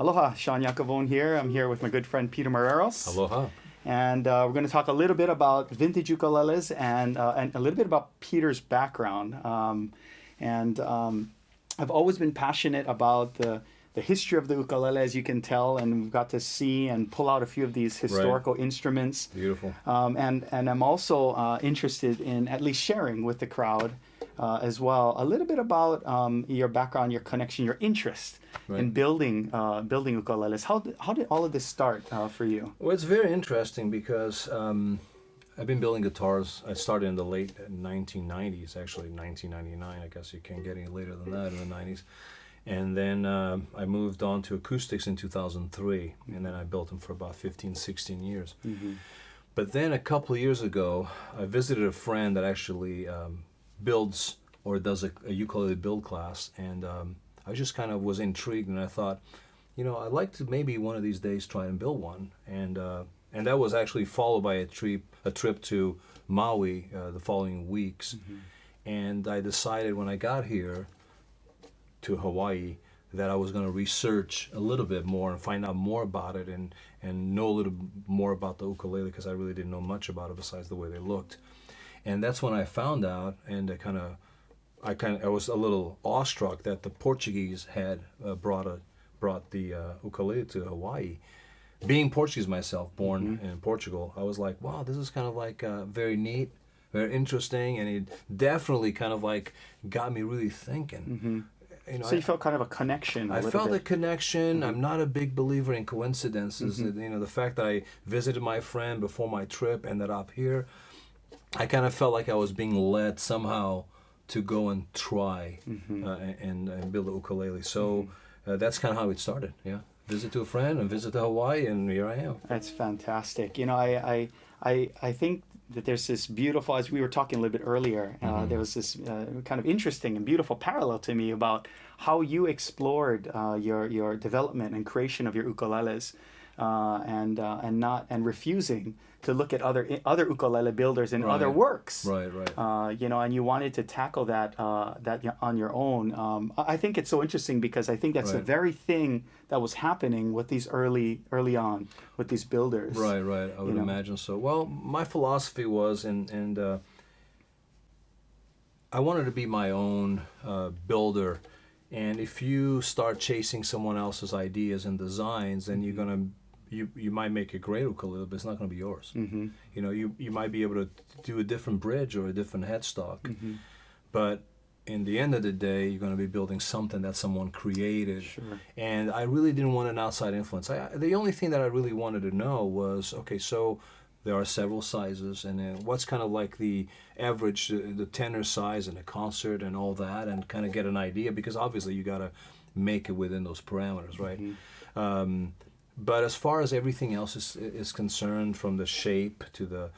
Aloha, Shawn Yacavone here. I'm here with my good friend Peter Marreiros. Aloha. And we're going to talk a little bit about vintage ukuleles and a little bit about Peter's background. I've always been passionate about the history of the ukulele, as you can tell, and we've got to see and pull out a few of these historical instruments. Beautiful. And I'm also interested in at least sharing with the crowd as well a little bit about your background, your connection, your interest in building ukuleles. How did all of this start for you? Well, it's very interesting because I've been building guitars. I started in the late 1990s, actually 1999. I guess you can't get any later than that in the 90s. And then I moved on to acoustics in 2003, and then I built them for about 15, 16 years. Mm-hmm. But then a couple of years ago, I visited a friend that actually builds or does a ukulele build class, and I just kind of was intrigued, and I thought, I'd like to maybe one of these days try and build one. And that was actually followed by a trip to Maui the following weeks. Mm-hmm. And I decided when I got here to Hawaii that I was going to research a little bit more and find out more about it and know a little more about the ukulele, because I really didn't know much about it besides the way they looked. And that's when I found out, and I was a little awestruck that the Portuguese had brought the ukulele to Hawaii. Being Portuguese myself, born in Portugal, I was like, wow, this is kind of like very neat, very interesting, and it definitely kind of like got me really thinking. Mm-hmm. So you felt kind of a connection. I felt a connection. I'm not a big believer in coincidences. The fact that I visited my friend before my trip, ended up here, I kind of felt like I was being led somehow to go and try and build a ukulele. So that's kind of how it started. Yeah, visit to a friend and visit to Hawaii, and here I am. That's fantastic. I think that there's this beautiful, as we were talking a little bit earlier, there was this kind of interesting and beautiful parallel to me about how you explored your development and creation of your ukuleles, and refusing to look at other ukulele builders and other works. Right. And you wanted to tackle that on your own. I think it's so interesting because I think that's the very thing that was happening with these early on with these builders. Right. I would imagine so. Well, my philosophy was, and I wanted to be my own builder. And if you start chasing someone else's ideas and designs, then you're gonna you might make a great ukulele, but it's not going to be yours. Mm-hmm. You might be able to do a different bridge or a different headstock, but in the end of the day, you're going to be building something that someone created. Sure. And I really didn't want an outside influence. The only thing that I really wanted to know was, okay, so there are several sizes, and what's kind of like the average, the tenor size in a concert and all that, and kind of get an idea, because obviously you got to make it within those parameters, right? Mm-hmm. But as far as everything else is concerned, from the shape to the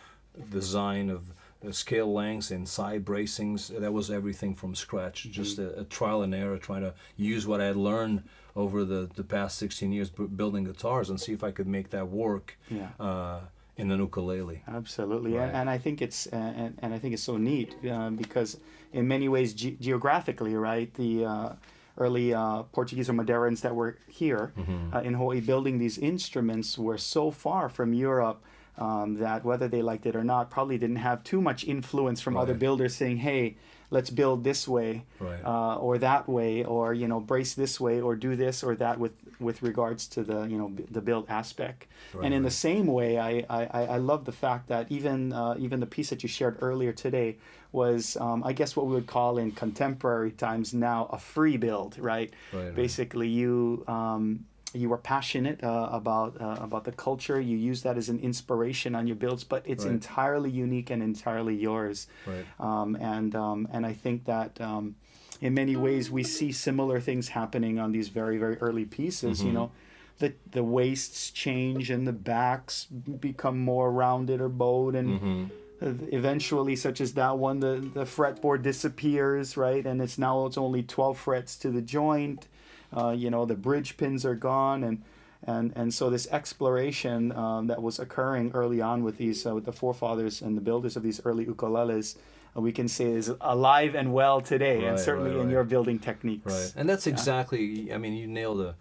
design of the scale lengths and side bracings, that was everything from scratch. Mm-hmm. Just a trial and error, trying to use what I had learned over the past 16 years building guitars and see if I could make that work in an ukulele. Absolutely, right. and I think it's so neat because in many ways geographically, right, the early Portuguese or Madeirans that were here in Hawaii building these instruments were so far from Europe that whether they liked it or not, probably didn't have too much influence from other builders saying, hey, let's build this way or that way, or brace this way, or do this or that with regards to the build aspect. And in the same way, I love the fact that even the piece that you shared earlier today was I guess what we would call in contemporary times now a free build, right? Basically, you were passionate about the culture. You use that as an inspiration on your builds, but it's entirely unique and entirely yours. And I think that in many ways we see similar things happening on these very, very early pieces. The waists change and the backs become more rounded or bowed, and eventually, such as that one, the fretboard disappears, right? And it's only 12 frets to the joint. The bridge pins are gone, and so this exploration that was occurring early on with these with the forefathers and the builders of these early ukuleles, we can say is alive and well today, and certainly in your building techniques. And that's exactly, I mean, you nailed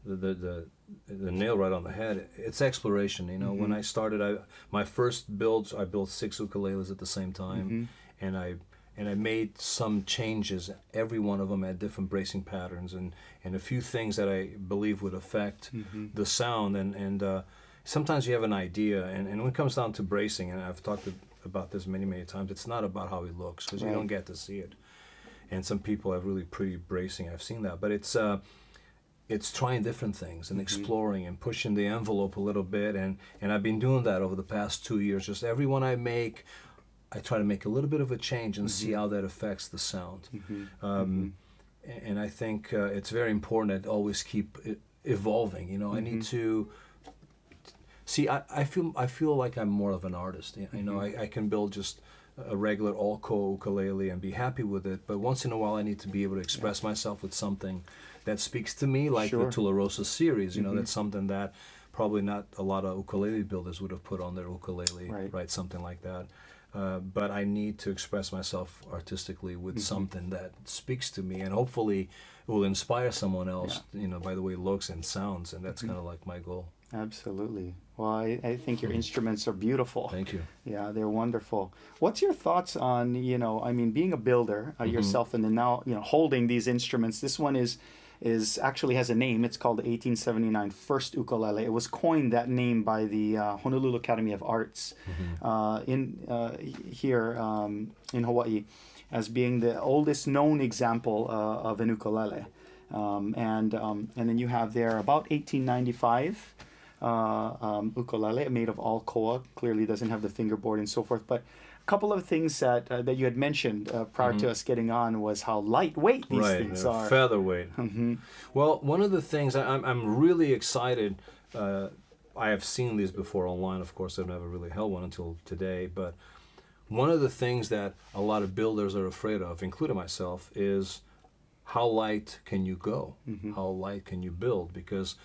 the nail right on the head. It's exploration. You know, when I started, my first builds, I built 6 ukuleles at the same time, and I made some changes. Every one of them had different bracing patterns and a few things that I believe would affect the sound. And sometimes you have an idea, and when it comes down to bracing, and I've talked about this many times, it's not about how it looks, because you don't get to see it. And some people have really pretty bracing. I've seen that, but it's trying different things and exploring and pushing the envelope a little bit, and I've been doing that over the past 2 years. Just every one I make, I try to make a little bit of a change and see how that affects the sound. And I think it's very important to always keep evolving. You know, I need to see. I feel like I'm more of an artist. You know, I can build just a regular all-co ukulele and be happy with it, but once in a while I need to be able to express myself with something that speaks to me, like the Tularosa series. You know, that's something that probably not a lot of ukulele builders would have put on their ukulele, right? Something like that. But I need to express myself artistically with something that speaks to me, and hopefully it will inspire someone else, you know, by the way it looks and sounds, and that's kind of like my goal. Absolutely. Well, I think your instruments are beautiful. Thank you. Yeah, they're wonderful. What's your thoughts on, you know, I mean, being a builder yourself, and then now, you know, holding these instruments? This one is actually has a name. It's called the 1879 First Ukulele. It was coined that name by the Honolulu Academy of Arts here in Hawaii, as being the oldest known example of an ukulele. And then you have there about 1895 ukulele made of all koa. Clearly doesn't have the fingerboard and so forth, but a couple of things that you had mentioned prior to us getting on was how lightweight these things are. Featherweight. Well, one of the things I'm really excited. I have seen these before online. Of course, I've never really held one until today. But one of the things that a lot of builders are afraid of, including myself, is how light can you go? How light can you build? Because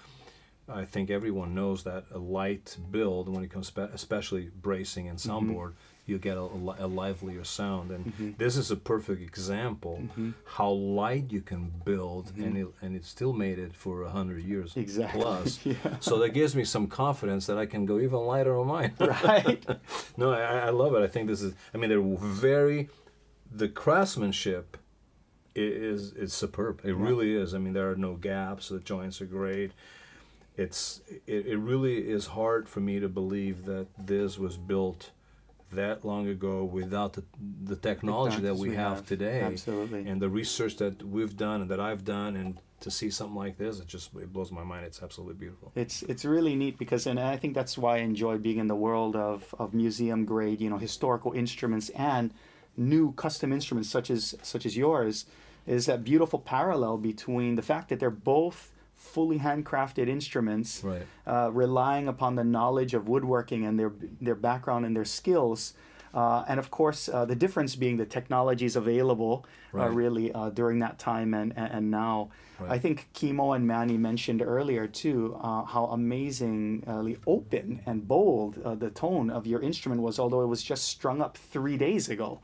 I think everyone knows that a light build, when it comes especially bracing and soundboard, you get a livelier sound. And this is a perfect example how light you can build, and it still made it for 100 years plus. So that gives me some confidence that I can go even lighter on mine. Right. No, I love it. I think this is, I mean, the craftsmanship is superb. It really is. I mean, there are no gaps. The joints are great. It really is hard for me to believe that this was built that long ago without the technology that we have today. Absolutely. And the research that we've done and that I've done, and to see something like this, it blows my mind. It's absolutely beautiful. It's really neat because, and I think that's why I enjoy being in the world of museum grade, you know, historical instruments and new custom instruments such as yours, is that beautiful parallel between the fact that they're both fully handcrafted instruments, relying upon the knowledge of woodworking and their background and their skills, and of course the difference being the technologies available really during that time and now. I think Kimo and Manny mentioned earlier too how amazingly open and bold the tone of your instrument was, although it was just strung up 3 days ago.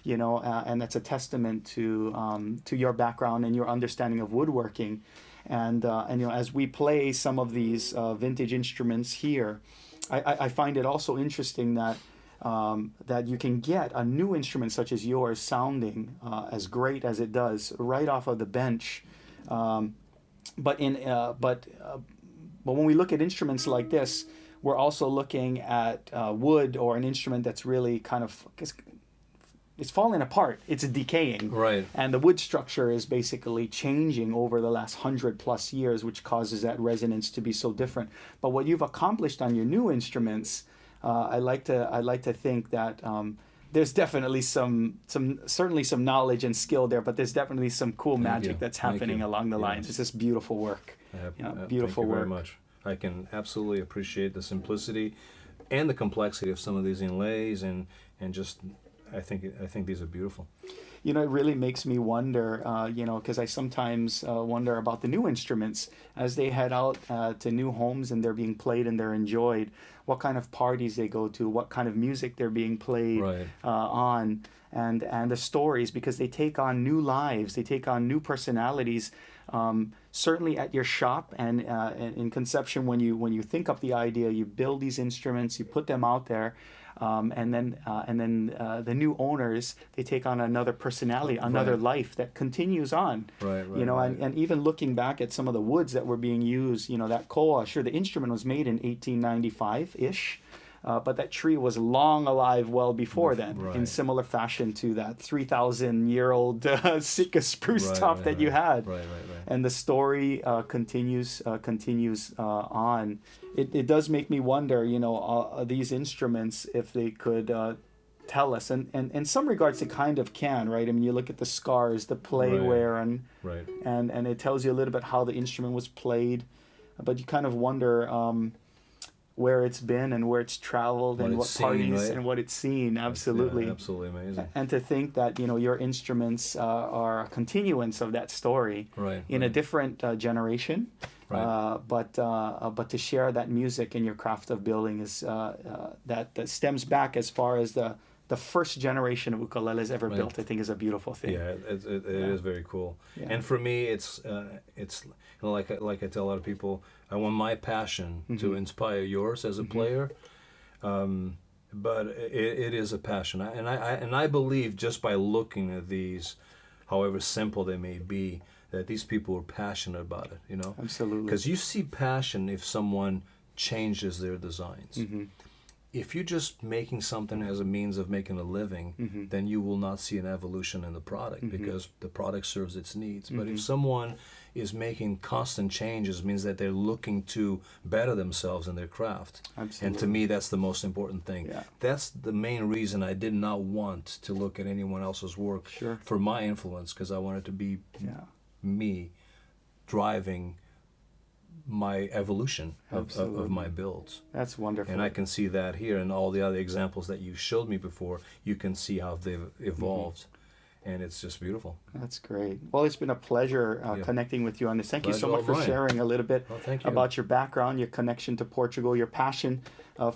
You know, and that's a testament to your background and your understanding of woodworking. And you know, as we play some of these vintage instruments here, I find it also interesting that that you can get a new instrument such as yours sounding as great as it does right off of the bench. But when we look at instruments like this, we're also looking at wood, or an instrument that's really kind of, it's falling apart. It's decaying. Right. And the wood structure is basically changing over the last 100+ years, which causes that resonance to be so different. But what you've accomplished on your new instruments, I like to think that there's definitely certainly some knowledge and skill there, but there's definitely some cool magic that's happening along the lines. It's just beautiful work. Beautiful work. Thank you very much. I can absolutely appreciate the simplicity and the complexity of some of these inlays, and just I think these are beautiful. You know, it really makes me wonder, you know, because I sometimes wonder about the new instruments as they head out to new homes and they're being played and they're enjoyed, what kind of parties they go to, what kind of music they're being played on. and the stories, because they take on new lives, they take on new personalities. Certainly at your shop and in conception, when you think up the idea, you build these instruments, you put them out there, and then the new owners, they take on another personality, another life that continues on. Right. And even looking back at some of the woods that were being used, that koa, sure, the instrument was made in 1895-ish. But that tree was long alive well before then, in similar fashion to that 3,000-year-old Sitka spruce top that you had. Right. And the story continues on. It does make me wonder, these instruments, if they could tell us. And in some regards, they kind of can, right? I mean, you look at the scars, the play wear, and it tells you a little bit how the instrument was played. But you kind of wonder... where it's been and where it's traveled and what parties and what it's seen. Absolutely. Yeah, absolutely amazing. And to think that, your instruments are a continuance of that story in a different generation. But to share that music in your craft of building is that stems back as far as the first generation of ukuleles ever built. I think is a beautiful thing. Yeah, it is very cool. Yeah. And for me, it's like I tell a lot of people, I want my passion to inspire yours as a player, but it is a passion, and I believe just by looking at these, however simple they may be, that these people are passionate about it. Absolutely. Because you see passion if someone changes their designs. If you're just making something as a means of making a living, then you will not see an evolution in the product because the product serves its needs. But if someone is making constant changes, it means that they're looking to better themselves in their craft. Absolutely. And to me, that's the most important thing. Yeah. That's the main reason I did not want to look at anyone else's work for my influence, because I wanted to be me driving my evolution of my builds. That's wonderful. And I can see that here, and all the other examples that you showed me before, you can see how they've evolved. And it's just beautiful. That's great. Well, it's been a pleasure connecting with you on this. Thank you so much for sharing a little bit about your background, your connection to Portugal, your passion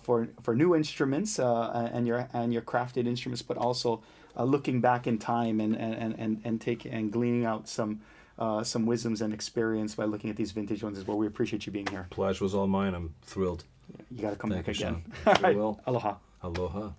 for new instruments and your crafted instruments, but also looking back in time and gleaning out some wisdoms and experience by looking at these vintage ones as well. We appreciate you being here. Pleasure was all mine. I'm thrilled. You got to come back again. Shawn. All right. Will. Aloha. Aloha.